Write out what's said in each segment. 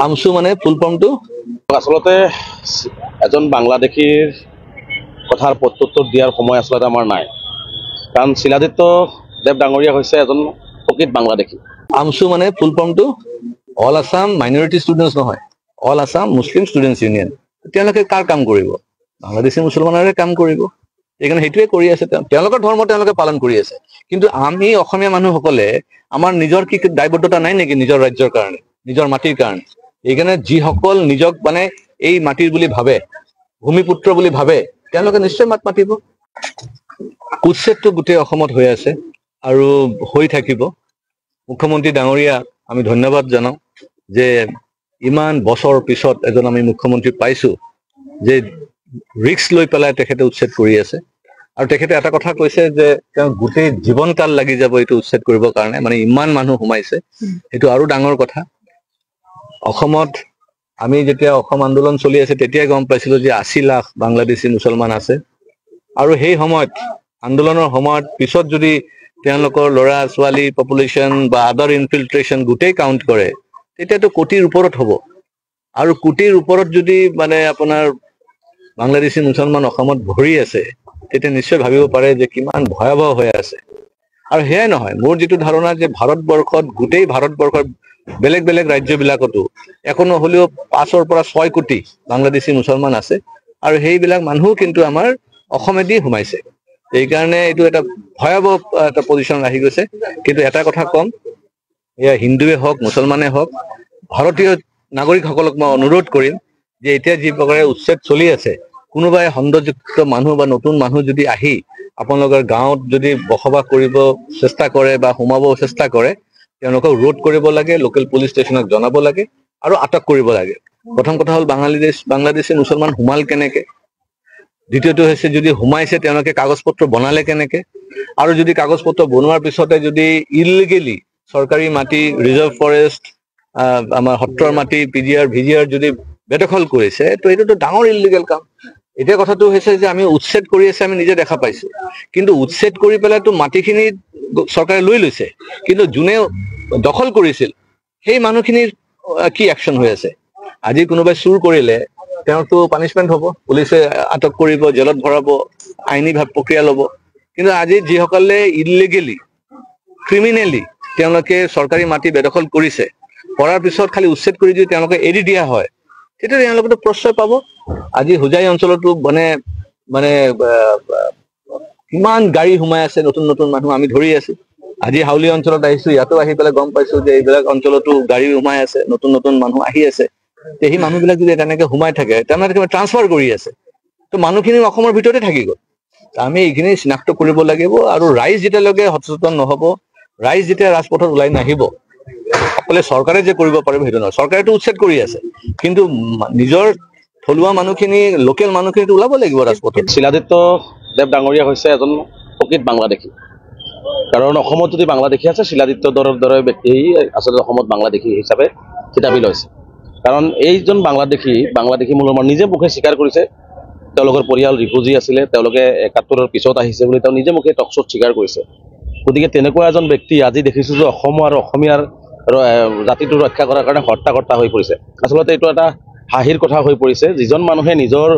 আমসু মানে ফুল ফৰ্মটো আসলতে এজন বাংলাদেশীৰ কথাৰ প্ৰত্যুত্তৰ দিয়াৰ সময় আসলতে আমাৰ নাই, কাৰণ শিলাদিত্য দেৱ ডাঙৰীয়া হৈছে এজন প্ৰকৃত বাংলাদেশী। আমসু মানে ফুল ফৰ্মটো অল আছাম মাইনৰিটি ষ্টুডেণ্টছ নহয়, অল আছাম মুছলিম ষ্টুডেণ্টছ ইউনিয়ন। তেওঁলোকে কাৰ কাম কৰিব? বাংলাদেশী মুছলমানৰে কাম কৰিব। সেইকাৰণে সেইটোৱে কৰি আছে, তেওঁলোকৰ ধৰ্ম তেওঁলোকে পালন কৰি আছে। কিন্তু আমি অসমীয়া মানুহসকলে আমাৰ নিজৰ কি দায়বদ্ধতা নাই নেকি নিজৰ ৰাজ্যৰ কাৰণে, নিজৰ মাটিৰ কাৰণে? এইকাৰণে যিসকল নিজক মানে এই মাটিৰ বুলি ভাবে, ভূমিপুত্ৰ বুলি ভাবে, তেওঁলোকে নিশ্চয় মাত মাতিব। উচ্ছেদটো গোটেই অসমত হৈ আছে আৰু হৈ থাকিব। মুখ্যমন্ত্ৰী ডাঙৰীয়া আমি ধন্যবাদ জনাওঁ যে ইমান বছৰ পিছত এজন আমি মুখ্যমন্ত্ৰী পাইছো যে ৰিক্স লৈ পেলাই তেখেতে উচ্ছেদ কৰি আছে। আৰু তেখেতে এটা কথা কৈছে যে তেওঁ গোটেই জীৱনকাল লাগি যাব এইটো উচ্ছেদ কৰিবৰ কাৰণে, মানে ইমান মানুহ সোমাইছে। সেইটো আৰু ডাঙৰ কথা। অসমত আমি যেতিয়া অসম আন্দোলন চলি আছে তেতিয়াই গম পাইছিলো যে 80 লাখ বাংলাদেশী মুছলমান আছে। আৰু সেই সময়ত আন্দোলনৰ সময়ত পিছত যদি তেওঁলোকৰ ল'ৰা ছোৱালী পপুলেশ্যন বা আদাৰ ইনফিল্ট্ৰেশ্যন গোটেই কাউণ্ট কৰে তেতিয়াতো কোটিৰ ওপৰত হ'ব। আৰু কোটিৰ ওপৰত যদি মানে আপোনাৰ বাংলাদেশী মুছলমান অসমত ভৰি আছে, তেতিয়া নিশ্চয় ভাবিব পাৰে যে কিমান ভয়াৱহ হৈ আছে। আৰু সেয়াই নহয়, মোৰ যিটো ধাৰণা যে ভাৰতবৰ্ষত গোটেই ভাৰতবৰ্ষৰ বেলেগ বেলেগ ৰাজ্যবিলাকতো একো নহ'লেও 5ৰ পৰা 6 কোটি বাংলাদেশী মুছলমান আছে। আৰু সেইবিলাক মানুহ কিন্তু আমাৰ অসমেদি সোমাইছে। এইকাৰণে এইটো এটা ভয়াৱহ এটা পজিশ্যন আহি গৈছে। কিন্তু এটা কথা কম, এয়া হিন্দুৱে হওক মুছলমানে হওক, ভাৰতীয় নাগৰিকসকলক মই অনুৰোধ কৰিম যে এতিয়া যি প্ৰকাৰে উচ্ছেদ চলি আছে, কোনোবাই সন্দেহযুক্ত মানুহ বা নতুন মানুহ যদি আহি আপোনালোকৰ গাঁৱত যদি বসবাস কৰিব চেষ্টা কৰে বা সোমাব চেষ্টা কৰে, তেওঁলোকক ৰোধ কৰিব লাগে, লোকেল পুলিচ ষ্টেচনক জনাব লাগে আৰু আটক কৰিব লাগে। প্ৰথম কথা হ'ল বাংলাদেশী মুছলমান সোমাল কেনেকে? দ্বিতীয়টো হৈছে যদি সোমাইছে তেওঁলোকে কাগজ পত্ৰ বনালে কেনেকে? আৰু যদি কাগজ পত্ৰ বনোৱাৰ পিছতে যদি ইলিগেলি চৰকাৰী মাটি, ৰিজাৰ্ভ ফৰেষ্ট, আমাৰ সত্ৰৰ মাটি, পিজিআৰ ভিজিআৰ যদি বেদখল কৰিছে, তো এইটোতো ডাঙৰ ইলিগেল কাম। এতিয়া কথাটো হৈছে যে আমি উচ্ছেদ কৰি আছে, আমি নিজে দেখা পাইছো। কিন্তু উচ্ছেদ কৰি পেলাইতো মাটিখিনি চৰকাৰে লৈ লৈছে, কিন্তু যোনে দখল কৰিছিল সেই মানুহখিনিৰ কি একশ্যন হৈ আছে? আজি কোনোবাই চুৰ কৰিলে তেওঁতো পানিচমেণ্ট হ'ব, পুলিচে আটক কৰিব, জেলত ভৰাব, আইনী প্ৰক্ৰিয়া ল'ব। কিন্তু আজি যিসকলে ইলিগেলি ক্ৰিমিনেলি তেওঁলোকে চৰকাৰী মাটি বেদখল কৰিছে, কৰাৰ পিছত খালি উচ্ছেদ কৰি যদি তেওঁলোকে এৰি দিয়া হয়, তেতিয়া তেওঁলোকেতো প্ৰশ্ৰয় পাব। আজি হোজাই অঞ্চলতো মানে কিমান গাড়ী সোমাই আছে, নতুন নতুন মানুহ আমি ধৰি আছো। আজি হাউলি অঞ্চলত আহিছো, ইয়াতো আহি পেলাই গম পাইছো যে এইবিলাক অঞ্চলতো গাড়ী সোমাই আছে, নতুন নতুন মানুহ আহি আছে। সেই মানুহবিলাক যদি তেনেকে সোমাই থাকে, তেনেহ'লে ট্ৰান্সফাৰ কৰি আছে, তো মানুহখিনি অসমৰ ভিতৰতে থাকি গ'ল। আমি এইখিনি চিনাক্ত কৰিব লাগিব। আৰু ৰাইজ যেতিয়ালৈকে সচেতন নহ'ব, ৰাইজ যেতিয়া ৰাজপথত ওলাই নাহিব, অকলে চৰকাৰে যে কৰিব পাৰিব সেইটো নহয়। চৰকাৰেতো উচ্ছেদ কৰি আছে, কিন্তু নিজৰ থলুৱা মানুহখিনি, লোকেল মানুহখিনিতো ওলাব লাগিব ৰাজপথত। শিলাদিত্য দেৱ ডাঙৰীয়া হৈছে এজন প্ৰকৃত বাংলাদেশী, কাৰণ অসমত যদি বাংলাদেশী আছে, শিলাদিত্যৰ দৰে ব্যক্তি আচলতে অসমত বাংলাদেশী হিচাপে থিতাপি লৈছে। কাৰণ এইজন বাংলাদেশী মূলৰ নিজে মুখে স্বীকাৰ কৰিছে তেওঁলোকৰ পৰিয়াল ৰিফিউজি আছিলে, তেওঁলোকে 71ৰ পিছত আহিছে বুলি তেওঁ নিজে মুখে টকশ্ব'ত স্বীকাৰ কৰিছে। গতিকে তেনেকুৱা এজন ব্যক্তি আজি দেখিছোঁ যে অসম আৰু অসমীয়াৰ জাতিটো ৰক্ষা কৰাৰ কাৰণে হৰ্তা হৈ পৰিছে। আচলতে এইটো এটা হাঁহিৰ কথা হৈ পৰিছে। যিজন মানুহে নিজৰ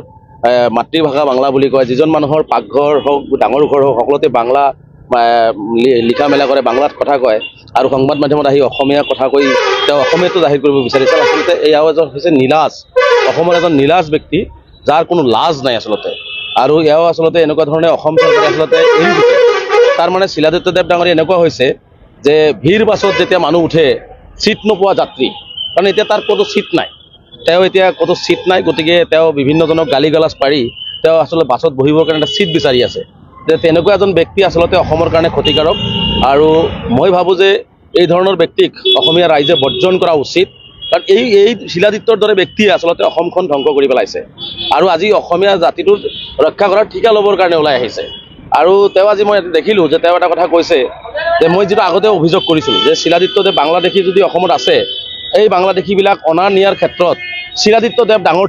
মাতৃভাষা বাংলা বুলি কয়, যিজন মানুহৰ পাকঘৰ হওক, ডাঙৰ ঘৰ হওক, সকলোতে বাংলা লিখা মেলা কৰে, বাংলাত কথা কয়, আৰু সংবাদ মাধ্যমত আহি অসমীয়া কথা কৈ তেওঁ অসমীয়াটো জাহিৰ কৰিব বিচাৰিছে। আচলতে এয়াও এজন হৈছে নীলাজ, অসমৰ এজন নীলাজ ব্যক্তি, যাৰ কোনো লাজ নাই আচলতে। আৰু এয়াও আচলতে এনেকুৱা ধৰণে অসম চৰকাৰে আচলতে এৰি দিছে। তাৰ মানে শিলাদিত্য দেৱ ডাঙৰীয়া এনেকুৱা হৈছে যে ভিৰ বাছত যেতিয়া মানুহ উঠে, ছিট নোপোৱা যাত্ৰী, কাৰণ এতিয়া তাৰ কোনো ছিট নাই, তেওঁ এতিয়া ক'তো ছিট নাই। গতিকে তেওঁ বিভিন্নজনক গালি গালাজ পাৰি তেওঁ আচলতে বাছত বহিবৰ কাৰণে এটা ছিট বিচাৰি আছে। যে তেনেকুৱা এজন ব্যক্তি আচলতে অসমৰ কাৰণে ক্ষতিকাৰক। আৰু মই ভাবোঁ যে এই ধৰণৰ ব্যক্তিক অসমীয়া ৰাইজে বৰ্জন কৰা উচিত, কাৰণ এই শিলাদিত্যৰ দৰে ব্যক্তিয়ে আচলতে অসমখন ধ্বংস কৰি পেলাইছে। আৰু আজি অসমীয়া জাতিটোৰ ৰক্ষা কৰাৰ ঠিকা ল'বৰ কাৰণে ওলাই আহিছে। আৰু তেওঁ আজি মই দেখিলোঁ যে তেওঁ এটা কথা কৈছে যে মই যিটো আগতে অভিযোগ কৰিছিলোঁ যে শিলাদিত্য দেৱ বাংলাদেশী যদি অসমত আছে, এই বাংলাদেশীবিলাক অনা নিয়াৰ ক্ষেত্ৰত শিলাদিত্য দেৱ ডাঙৰ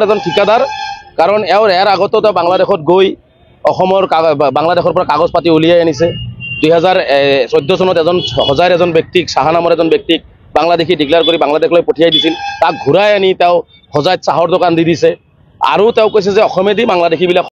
এজন ঠিকাদাৰ। কাৰণ ইয়াৰ আগতো তেওঁ বাংলাদেশত গৈ অসমৰ বাংলাদেশৰ পৰা কাগজ পাতি উলিয়াই আনিছে। 2014 চনত হোজাইৰ এজন ব্যক্তিক, চাহা নামৰ এজন ব্যক্তিক বাংলাদেশী ডিক্লেয়াৰ কৰি বাংলাদেশলৈ পঠিয়াই দিছিল তাক ঘূৰাই আনি তেওঁ সজাইত চাহৰ দোকান দি দিছে আৰু তেওঁ কৈছে যে অসমেদি বাংলাদেশীবিলাক